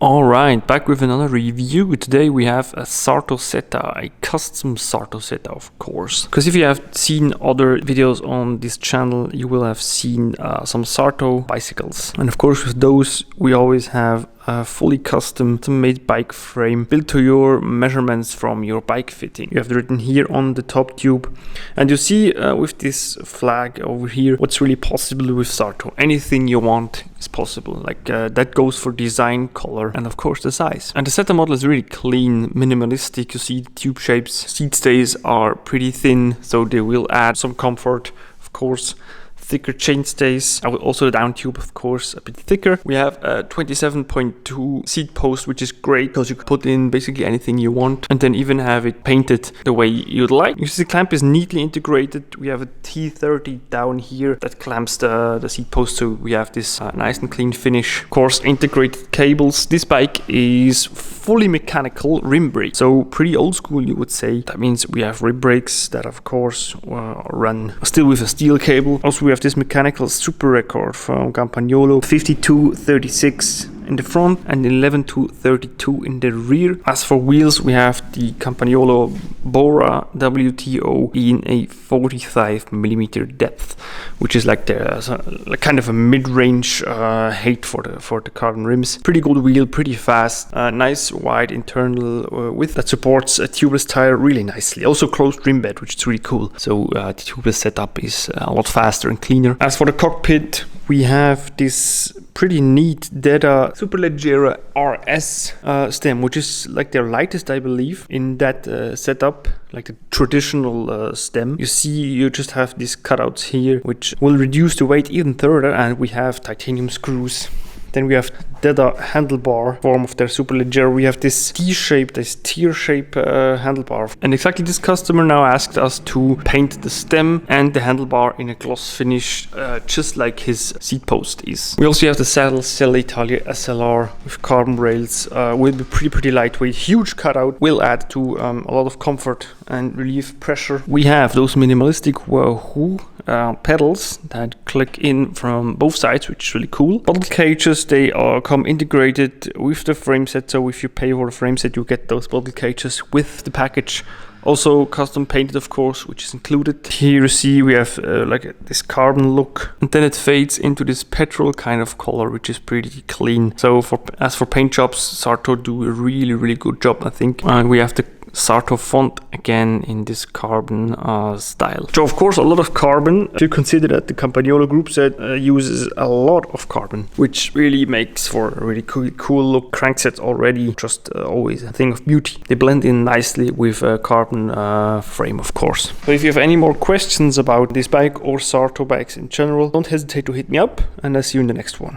Alright, back with another review. Today we have a Sarto Seta, a custom Sarto Seta, of course. Because if you have seen other videos on this channel, you will have seen some Sarto bicycles. And of course with those we always have a fully custom made bike frame built to your measurements from your bike fitting. You have written here on the top tube, and you see with this flag over here what's really possible with Sarto. Anything you want is possible, like that goes for design, color, and of course the size. And the Seta model is really clean, minimalistic. You see the tube shapes, seat stays are pretty thin, so they will add some comfort, of course. Thicker chain stays, also the down tube of course a bit thicker. We have a 27.2 seat post, which is great because you can put in basically anything you want and then even have it painted the way you'd like. You see the clamp is neatly integrated. We have a T30 down here that clamps the seat post, so we have this nice and clean finish. Of course, integrated cables. This bike is fully mechanical rim brake, so pretty old school you would say. That means we have rim brakes that of course run still with a steel cable. Also we have this mechanical super record from Campagnolo, 5236 in the front and 11-32 in the rear. As for wheels, we have the Campagnolo Bora WTO in a 45mm depth, which is like the kind of a mid-range height for the carbon rims. Pretty good wheel, pretty fast, nice wide internal width that supports a tubeless tire really nicely. Also closed rim bed, which is really cool. So the tubeless setup is a lot faster and cleaner. As for the cockpit, we have this pretty neat Deda Superleggera RS stem, which is like their lightest, I believe, in that setup, like the traditional stem. You see, you just have these cutouts here, which will reduce the weight even further, and we have titanium screws. Then we have Deda handlebar form of their Superleggera. We have this T-shaped, this tear-shaped handlebar. And exactly this customer now asked us to paint the stem and the handlebar in a gloss finish, just like his seat post is. We also have the saddle Selle Italia SLR with carbon rails. Will be pretty lightweight. Huge cutout. Will add to a lot of comfort and relieve pressure. We have those minimalistic Wahoo pedals that click in from both sides, which is really cool. Bottle cages, they come integrated with the frame set, so if you pay for the frame set you get those bottle cages with the package. Also custom painted of course, which is included. Here you see we have like this carbon look, and then it fades into this petrol kind of color, which is pretty clean. So as for paint jobs, Sarto do a really good job, I think. We have the Sarto font again in this carbon style. So of course a lot of carbon. To consider that the Campagnolo group set uses a lot of carbon, which really makes for a really cool look. Cranksets already just always a thing of beauty. They blend in nicely with a carbon frame of course. So if you have any more questions about this bike or Sarto bikes in general, don't hesitate to hit me up, and I'll see you in the next one.